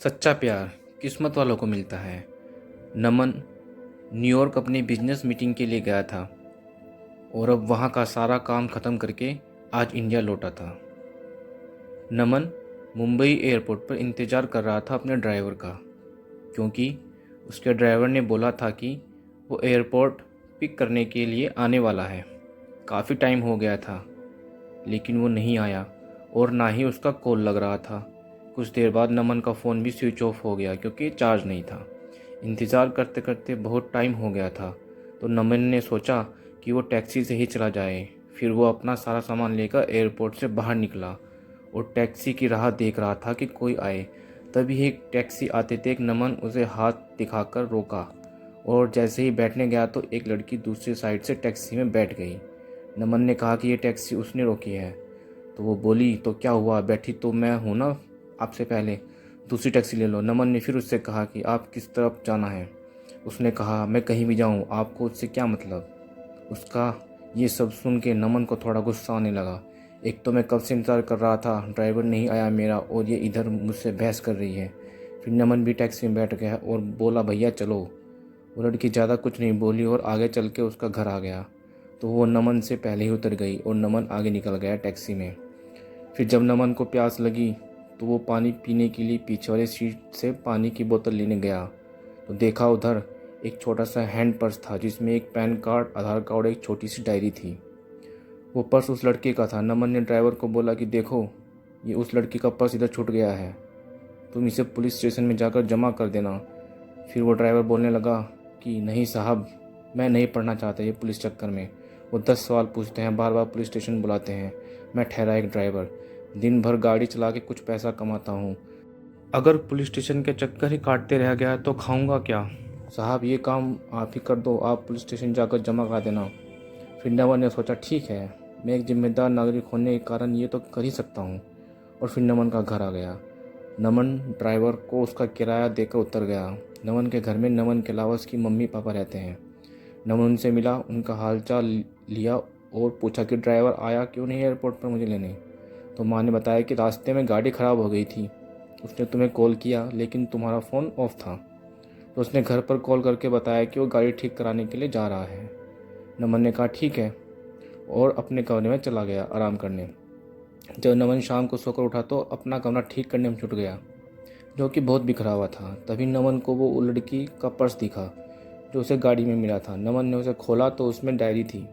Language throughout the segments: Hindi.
सच्चा प्यार किस्मत वालों को मिलता है। नमन न्यूयॉर्क अपनी बिजनेस मीटिंग के लिए गया था और अब वहाँ का सारा काम ख़त्म करके आज इंडिया लौटा था। नमन मुंबई एयरपोर्ट पर इंतज़ार कर रहा था अपने ड्राइवर का, क्योंकि उसके ड्राइवर ने बोला था कि वो एयरपोर्ट पिक करने के लिए आने वाला है। काफ़ी टाइम हो गया था, लेकिन वो नहीं आया और ना ही उसका कॉल लग रहा था। कुछ देर बाद नमन का फ़ोन भी स्विच ऑफ हो गया क्योंकि चार्ज नहीं था। इंतज़ार करते करते बहुत टाइम हो गया था, तो नमन ने सोचा कि वो टैक्सी से ही चला जाए। फिर वो अपना सारा सामान लेकर एयरपोर्ट से बाहर निकला और टैक्सी की राह देख रहा था कि कोई आए। तभी एक टैक्सी आते देख नमन उसे हाथ दिखाकर रोका और जैसे ही बैठने गया तो एक लड़की दूसरी साइड से टैक्सी में बैठ गई। नमन ने कहा कि ये टैक्सी उसने रोकी है, तो वो बोली तो क्या हुआ, बैठी तो मैं हूँ ना आपसे पहले, दूसरी टैक्सी ले लो। नमन ने फिर उससे कहा कि आप किस तरफ जाना है। उसने कहा मैं कहीं भी जाऊँ, आपको उससे क्या मतलब। उसका ये सब सुन के नमन को थोड़ा गुस्सा आने लगा। एक तो मैं कब से इंतज़ार कर रहा था, ड्राइवर नहीं आया मेरा और ये इधर मुझसे बहस कर रही है। फिर नमन भी टैक्सी में बैठ गया और बोला भैया चलो। वो लड़की ज़्यादा कुछ नहीं बोली और आगे चल के उसका घर आ गया, तो वो नमन से पहले ही उतर गई और नमन आगे निकल गया टैक्सी में। फिर जब नमन को प्यास लगी तो वो पानी पीने के लिए पीछे वाली सीट से पानी की बोतल लेने गया, तो देखा उधर एक छोटा सा हैंड पर्स था जिसमें एक पैन कार्ड, आधार कार्ड और एक छोटी सी डायरी थी। वो पर्स उस लड़के का था। नमन ने ड्राइवर को बोला कि देखो ये उस लड़की का पर्स इधर छूट गया है, तुम इसे पुलिस स्टेशन में जाकर जमा कर देना। फिर वो ड्राइवर बोलने लगा कि नहीं साहब, मैं नहीं पढ़ना चाहता ये पुलिस चक्कर में। वो 10 सवाल पूछते हैं, बार बार पुलिस स्टेशन बुलाते हैं। मैं ठहरा एक ड्राइवर, दिन भर गाड़ी चला के कुछ पैसा कमाता हूँ। अगर पुलिस स्टेशन के चक्कर ही काटते रह गया तो खाऊंगा क्या। साहब ये काम आप ही कर दो, आप पुलिस स्टेशन जाकर जमा करा देना। फिर नमन ने सोचा ठीक है, मैं एक जिम्मेदार नागरिक होने के कारण ये तो कर ही सकता हूँ। और फिर नमन का घर आ गया। नमन ड्राइवर को उसका किराया देकर उतर गया। नमन के घर में नमन के अलावा उसकी मम्मी पापा रहते हैं। नमन उनसे मिला, उनका हालचाल लिया और पूछा कि ड्राइवर आया क्यों नहीं एयरपोर्ट पर मुझे लेने। तो माँ ने बताया कि रास्ते में गाड़ी ख़राब हो गई थी, उसने तुम्हें कॉल किया लेकिन तुम्हारा फ़ोन ऑफ था। तो उसने घर पर कॉल करके बताया कि वो गाड़ी ठीक कराने के लिए जा रहा है। नमन ने कहा ठीक है और अपने कमरे में चला गया आराम करने। जब नमन शाम को सोकर उठा तो अपना कमरा ठीक करने में छूट गया, जो कि बहुत बिखरा हुआ था। तभी नमन को वो लड़की का पर्स दिखा जो उसे गाड़ी में मिला था। नमन ने उसे खोला तो उसमें डायरी थी।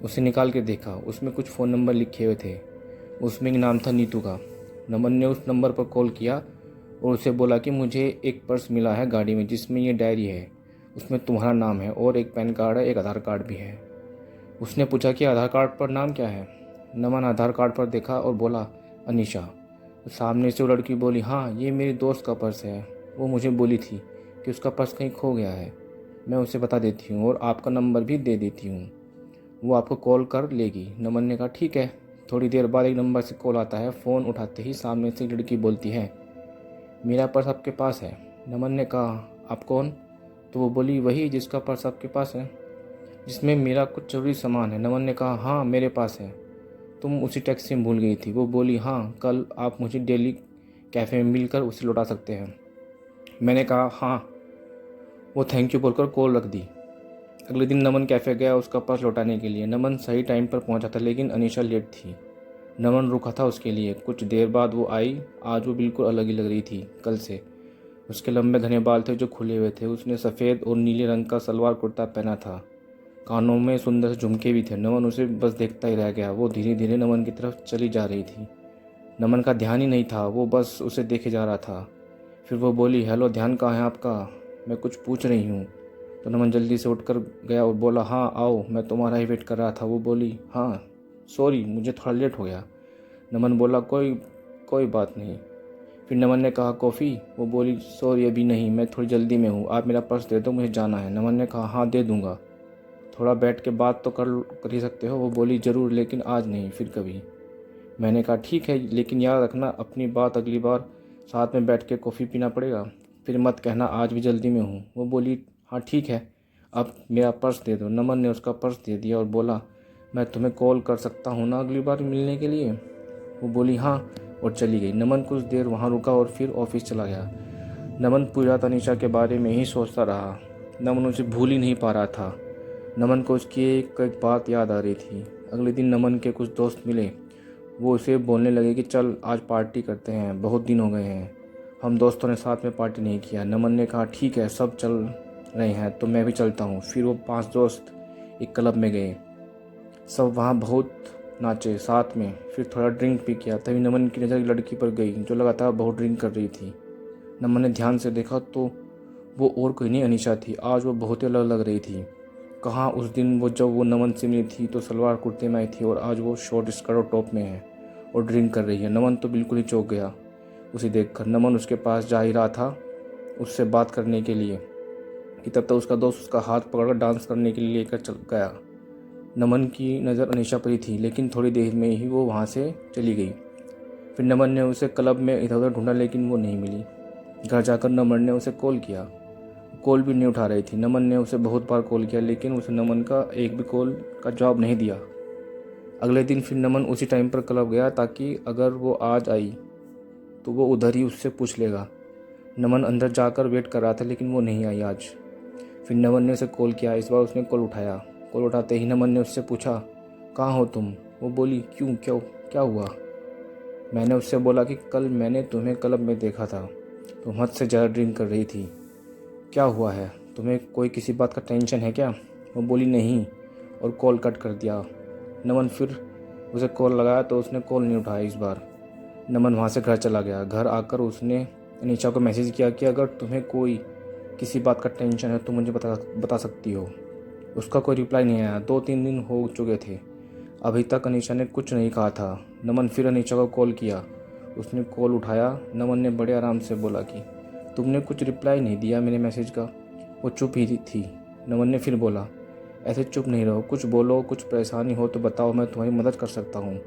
उसे निकाल के देखा, उसमें कुछ फ़ोन नंबर लिखे हुए थे। उसमें एक नाम था नीतू का। नमन ने उस नंबर पर कॉल किया और उसे बोला कि मुझे एक पर्स मिला है गाड़ी में जिसमें ये डायरी है, उसमें तुम्हारा नाम है और एक पैन कार्ड है, एक आधार कार्ड भी है। उसने पूछा कि आधार कार्ड पर नाम क्या है। नमन आधार कार्ड पर देखा और बोला अनीशा। तो सामने से वो लड़की बोली हाँ ये मेरी दोस्त का पर्स है, वो मुझे बोली थी कि उसका पर्स कहीं खो गया है, मैं उसे बता देती हूँ और आपका नंबर भी दे देती हूँ, वो आपको कॉल कर लेगी। नमन ने कहा ठीक है। थोड़ी देर बाद एक नंबर से कॉल आता है। फ़ोन उठाते ही सामने से एक लड़की बोलती है मेरा पर्स आपके पास है। नमन ने कहा आप कौन। तो वो बोली वही जिसका पर्स आपके पास है, जिसमें मेरा कुछ ज़रूरी सामान है। नमन ने कहा हाँ मेरे पास है, तुम उसी टैक्सी में भूल गई थी। वो बोली हाँ कल आप मुझे दिल्ली कैफ़े में मिलकर उसे लौटा सकते हैं। मैंने कहा हाँ। वो थैंक यू बोलकर कॉल रख दी। अगले दिन नमन कैफ़े गया उसका पर्स लौटाने के लिए। नमन सही टाइम पर पहुंचा था लेकिन अनीशा लेट थी। नमन रुका था उसके लिए। कुछ देर बाद वो आई। आज वो बिल्कुल अलग ही लग रही थी कल से। उसके लंबे घने बाल थे जो खुले हुए थे। उसने सफ़ेद और नीले रंग का सलवार कुर्ता पहना था। कानों में सुंदर से झुमके भी थे। नमन उसे बस देखता ही रह गया। वो धीरे धीरे नमन की तरफ चली जा रही थी। नमन का ध्यान ही नहीं था, वो बस उसे देखे जा रहा था। फिर वो बोली हेलो, ध्यान कहाँ है आपका, मैं कुछ पूछ रही हूँ। तो नमन जल्दी से उठकर गया और बोला हाँ आओ, मैं तुम्हारा ही वेट कर रहा था। वो बोली हाँ सॉरी मुझे थोड़ा लेट हो गया। नमन बोला कोई कोई बात नहीं। फिर नमन ने कहा कॉफ़ी। वो बोली सॉरी अभी नहीं, मैं थोड़ी जल्दी में हूँ, आप मेरा पर्स दे दो, मुझे जाना है। नमन ने कहा हाँ दे दूँगा, थोड़ा बैठ के बात तो कर ही सकते हो। वो बोली ज़रूर लेकिन आज नहीं, फिर कभी। मैंने कहा ठीक है लेकिन याद रखना अपनी बात, अगली बार साथ में बैठ के कॉफ़ी पीना पड़ेगा, फिर मत कहना आज भी जल्दी में हूँ। वो बोली हाँ ठीक है, अब मेरा पर्स दे दो। नमन ने उसका पर्स दे दिया और बोला मैं तुम्हें कॉल कर सकता हूँ ना अगली बार मिलने के लिए। वो बोली हाँ, और चली गई। नमन कुछ देर वहाँ रुका और फिर ऑफिस चला गया। नमन पूरी रात अनीशा के बारे में ही सोचता रहा। नमन उसे भूल ही नहीं पा रहा था। नमन को उसकी एक बात याद आ रही थी। अगले दिन नमन के कुछ दोस्त मिले। वो उसे बोलने लगे कि चल आज पार्टी करते हैं, बहुत दिन हो गए हैं हम दोस्तों ने साथ में पार्टी नहीं किया। नमन ने कहा ठीक है, सब चल रहे हैं तो मैं भी चलता हूँ। फिर वो 5 दोस्त एक क्लब में गए। सब वहाँ बहुत नाचे साथ में, फिर थोड़ा ड्रिंक भी किया। तभी नमन की नज़र एक लड़की पर गई जो लगातार बहुत ड्रिंक कर रही थी। नमन ने ध्यान से देखा तो वो और कोई नहीं अनीशा थी। आज वो बहुत ही अलग लग रही थी। कहाँ उस दिन वो जब वो नमन से मिली थी तो सलवार कुर्ते में आई थी और आज वो शॉर्ट स्कर्ट और टॉप में है और ड्रिंक कर रही है। नमन तो बिल्कुल ही चौंक गया उसे देखकर। नमन उसके पास जा ही रहा था उससे बात करने के लिए कि तब तक उसका दोस्त उसका हाथ पकड़कर डांस करने के लिए लेकर चल गया। नमन की नज़र अनीशा पर ही थी, लेकिन थोड़ी देर में ही वो वहाँ से चली गई। फिर नमन ने उसे क्लब में इधर उधर ढूंढा लेकिन वो नहीं मिली। घर जाकर नमन ने उसे कॉल किया, कॉल भी नहीं उठा रही थी। नमन ने उसे बहुत बार कॉल किया लेकिन उसे नमन का एक भी कॉल का जवाब नहीं दिया। अगले दिन फिर नमन उसी टाइम पर क्लब गया ताकि अगर वो आज आई तो वो उधर ही उससे पूछ लेगा। नमन अंदर जाकर वेट कर रहा था लेकिन वो नहीं आई आज। फिर नमन ने उसे कॉल किया। इस बार उसने कॉल उठाया। कॉल उठाते ही नमन ने उससे पूछा कहाँ हो तुम। वो बोली क्यों, क्या हुआ। मैंने उससे बोला कि कल मैंने तुम्हें क्लब में देखा था, तुम हद से ज़्यादा ड्रिंक कर रही थी। क्या हुआ है, तुम्हें कोई किसी बात का टेंशन है क्या। वो बोली नहीं और कॉल कट कर दिया। नमन फिर उसे कॉल लगाया तो उसने कॉल नहीं उठाया। इस बार नमन वहाँ से घर चला गया। घर आकर उसने अनीशा को मैसेज किया कि अगर तुम्हें कोई किसी बात का टेंशन है तो मुझे बता सकती हो। उसका कोई रिप्लाई नहीं आया। 2-3 दिन हो चुके थे, अभी तक अनीशा ने कुछ नहीं कहा था। नमन फिर अनीशा को कॉल किया। उसने कॉल उठाया। नमन ने बड़े आराम से बोला कि तुमने कुछ रिप्लाई नहीं दिया मेरे मैसेज का। वो चुप ही थी। नमन ने फिर बोला ऐसे चुप नहीं रहो, कुछ बोलो, कुछ परेशानी हो तो बताओ, मैं तुम्हारी मदद कर सकता हूँ।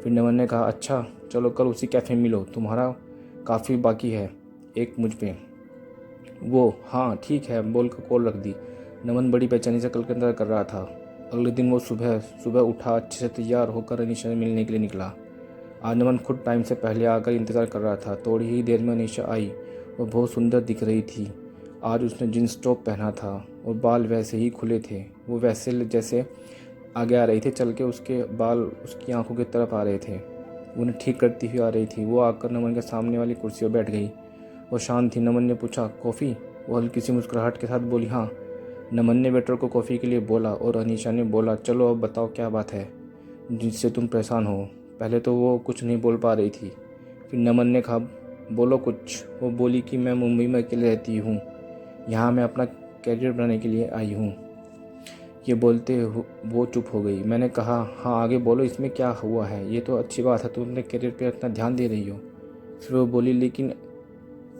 फिर नमन ने कहा अच्छा चलो कल उसी कैफ़े मिलो, तुम्हारा काफ़ी बाकी है एक मुझ पे। वो हाँ ठीक है बोल कर कॉल रख दी। नमन बड़ी बेचैनी से कल का इंतजार कर रहा था। अगले दिन वो सुबह सुबह उठा, अच्छे से तैयार होकर अनीशा से मिलने के लिए निकला। आज नमन खुद टाइम से पहले आकर इंतज़ार कर रहा था। थोड़ी ही देर में अनीशा आई। वो बहुत सुंदर दिख रही थी। आज उसने जींस टॉप पहना था और बाल वैसे ही खुले थे, वो वैसे जैसे आगे आ रही थी चल के। उसके बाल उसकी आंखों की तरफ आ रहे थे, उन्हें ठीक करती हुई आ रही थी। वो आकर नमन के सामने वाली कुर्सी पर बैठ गई। वो शांत थी। नमन ने पूछा कॉफ़ी। वो हल्की सी मुस्कुराहट के साथ बोली हाँ। नमन ने वेटर को कॉफ़ी के लिए बोला और अनीशा ने बोला चलो अब बताओ क्या बात है जिससे तुम परेशान हो। पहले तो वो कुछ नहीं बोल पा रही थी। फिर नमन ने कहा बोलो कुछ। वो बोली कि मैं मुंबई में अकेले रहती हूँ, यहाँ मैं अपना करियर बनाने के लिए आई हूँ। ये बोलते वो चुप हो गई। मैंने कहा हाँ आगे बोलो, इसमें क्या हुआ है, ये तो अच्छी बात है, तुम अपने करियर पे इतना ध्यान दे रही हो। फिर वो बोली लेकिन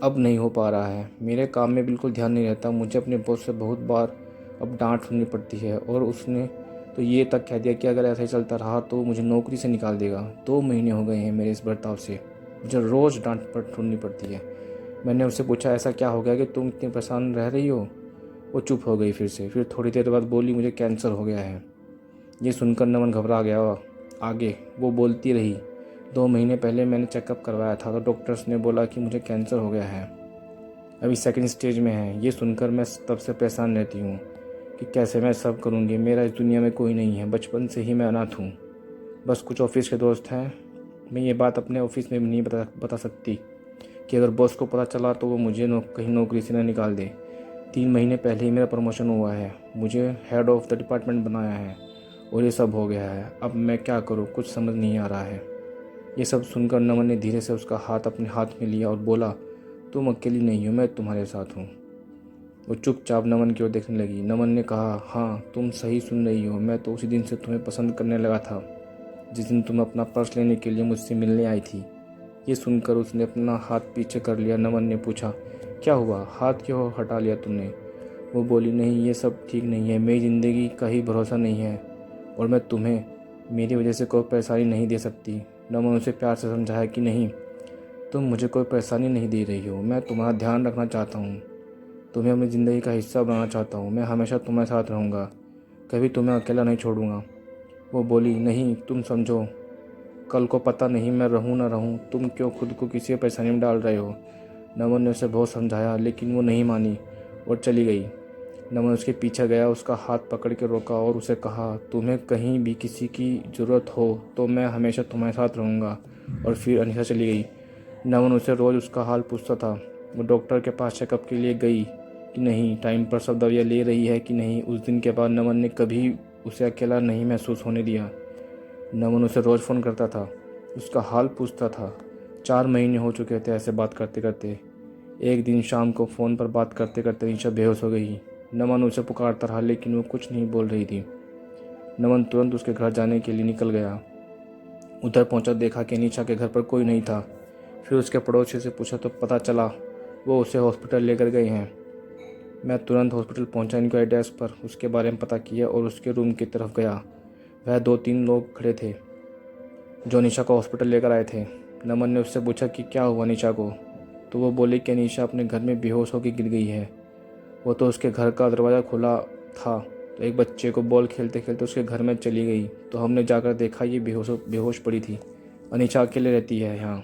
अब नहीं हो पा रहा है, मेरे काम में बिल्कुल ध्यान नहीं रहता, मुझे अपने बॉस से बहुत बार अब डांट सुननी पड़ती है और उसने तो ये तक कह दिया कि अगर ऐसा ही चलता रहा तो मुझे नौकरी से निकाल देगा। 2 महीने हो गए हैं मेरे इस बर्ताव से, मुझे रोज़ डांट सुननी पड़ती है। मैंने उससे पूछा ऐसा क्या हो गया कि तुम इतनी परेशान रह रही हो। वो चुप हो गई फिर से। फिर थोड़ी देर बाद बोली मुझे कैंसर हो गया है। ये सुनकर नमन घबरा गया। आगे वो बोलती रही 2 महीने पहले मैंने चेकअप करवाया था तो डॉक्टर्स ने बोला कि मुझे कैंसर हो गया है, अभी सेकंड स्टेज में है। ये सुनकर मैं तब से परेशान रहती हूँ कि कैसे मैं सब करूँगी। मेरा इस दुनिया में कोई नहीं है, बचपन से ही मैं अनाथ हूँ, बस कुछ ऑफिस के दोस्त हैं। मैं ये बात अपने ऑफिस में भी नहीं बता सकती कि अगर बॉस को पता चला तो वो मुझे कहीं नौकरी से न निकाल दे। 3 महीने पहले ही मेरा प्रमोशन हुआ है, मुझे हेड ऑफ द डिपार्टमेंट बनाया है और ये सब हो गया है। अब मैं क्या करूँ, कुछ समझ नहीं आ रहा है। ये सब सुनकर नमन ने धीरे से उसका हाथ अपने हाथ में लिया और बोला तुम अकेली नहीं हो, मैं तुम्हारे साथ हूँ। वो चुपचाप नमन की ओर देखने लगी। नमन ने कहा हाँ तुम सही सुन रही हो, मैं तो उसी दिन से तुम्हें पसंद करने लगा था जिस दिन तुम अपना पर्स लेने के लिए मुझसे मिलने आई थी। ये सुनकर उसने अपना हाथ पीछे कर लिया। नमन ने पूछा क्या हुआ, हाथ क्यों हटा लिया तुमने। वो बोली नहीं ये सब ठीक नहीं है, मेरी ज़िंदगी का ही भरोसा नहीं है और मैं तुम्हें मेरी वजह से कोई परेशानी नहीं दे सकती। नमन उसे प्यार से समझाया कि नहीं तुम मुझे कोई परेशानी नहीं दे रही हो, मैं तुम्हारा ध्यान रखना चाहता हूँ, तुम्हें अपनी ज़िंदगी का हिस्सा बनाना चाहता हूँ, मैं हमेशा तुम्हारे साथ रहूँगा, कभी तुम्हें अकेला नहीं छोड़ूंगा। वो बोली नहीं तुम समझो, कल को पता नहीं मैं रहूं ना रहूं, तुम क्यों खुद को किसी परेशानी में डाल रहे हो। नमन ने उसे बहुत समझाया लेकिन वो नहीं मानी और चली गई। नमन उसके पीछे गया, उसका हाथ पकड़ के रोका और उसे कहा, तुम्हें कहीं भी किसी की ज़रूरत हो तो मैं हमेशा तुम्हारे साथ रहूँगा। और फिर अनीशा चली गई। नमन उसे रोज़ उसका हाल पूछता था। वो डॉक्टर के पास चेकअप के लिए गई कि नहीं, टाइम पर सब दवाइयाँ ले रही है कि नहीं। उस दिन के बाद नमन ने कभी उसे अकेला नहीं महसूस होने दिया। नमन उसे रोज़ फ़ोन करता था, उसका हाल पूछता था। 4 महीने हो चुके थे ऐसे बात करते करते। एक दिन शाम को फ़ोन पर बात करते करते अनीशा बेहोश हो गई। नमन उसे पुकारता रहा लेकिन वो कुछ नहीं बोल रही थी। नमन तुरंत उसके घर जाने के लिए निकल गया। उधर पहुंचा, देखा कि अनीशा के घर पर कोई नहीं था। फिर उसके पड़ोसी से पूछा तो पता चला वो उसे हॉस्पिटल लेकर गए हैं। मैं तुरंत हॉस्पिटल पहुंचा, इनके एड्रेस पर उसके बारे में पता किया और उसके रूम की तरफ गया। वह 2-3 लोग खड़े थे जो अनीशा को हॉस्पिटल लेकर आए थे। नमन ने उससे पूछा कि क्या हुआ अनीशा को, तो वो बोले कि अनीशा अपने घर में बेहोश होकर गिर गई है। वो तो उसके घर का दरवाज़ा खुला था तो एक बच्चे को बॉल खेलते खेलते उसके घर में चली गई, तो हमने जाकर देखा ये बेहोश पड़ी थी। अनीशा अकेले रहती है यहाँ,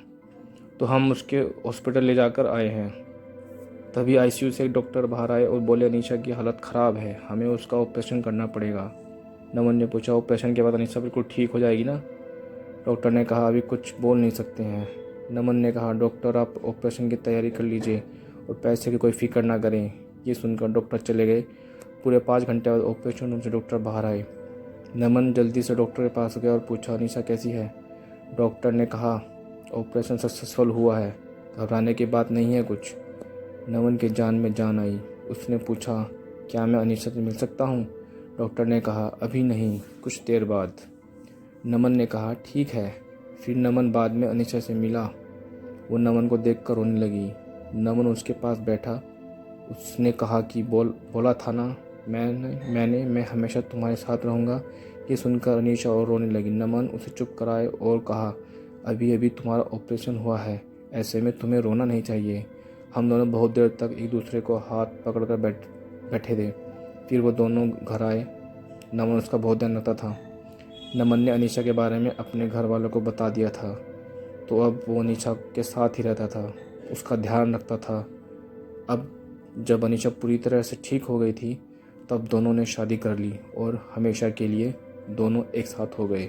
तो हम उसके हॉस्पिटल ले जाकर आए हैं। तभी आईसीयू से एक डॉक्टर बाहर आए और बोले अनीशा की हालत ख़राब है, हमें उसका ऑपरेशन करना पड़ेगा। नमन ने पूछा, ऑपरेशन के बाद अनीशा बिल्कुल ठीक हो जाएगी ना। डॉक्टर ने कहा, अभी कुछ बोल नहीं सकते हैं। नमन ने कहा, डॉक्टर आप ऑपरेशन की तैयारी कर लीजिए और पैसे की कोई फिक्र ना करें। ये सुनकर डॉक्टर चले गए। पूरे 5 घंटे बाद ऑपरेशन रूम से डॉक्टर बाहर आए। नमन जल्दी से डॉक्टर के पास गया और पूछा, अनीशा कैसी है। डॉक्टर ने कहा, ऑपरेशन सक्सेसफुल हुआ है, घबराने की बात नहीं है कुछ। नमन की जान में जान आई। उसने पूछा, क्या मैं अनीशा से मिल सकता हूँ। डॉक्टर ने कहा, अभी नहीं, कुछ देर बाद। नमन ने कहा, ठीक है। फिर नमन बाद में अनीशा से मिला। वो नमन को देखकर रोने लगी। नमन उसके पास बैठा। उसने कहा कि बोला था ना मैं हमेशा तुम्हारे साथ रहूँगा। ये सुनकर अनीशा और रोने लगी। नमन उसे चुप कराए और कहा, अभी अभी तुम्हारा ऑपरेशन हुआ है, ऐसे में तुम्हें रोना नहीं चाहिए। हम दोनों बहुत देर तक एक दूसरे को हाथ पकड़कर बैठे थे। फिर वो दोनों घर आए। नमन उसका बहुत ध्यान रखता था। नमन ने अनीशा के बारे में अपने घर वालों को बता दिया था, तो अब वो अनीशा के साथ ही रहता था, उसका ध्यान रखता था। अब जब अनीशा पूरी तरह से ठीक हो गई थी, तब दोनों ने शादी कर ली और हमेशा के लिए दोनों एक साथ हो गए।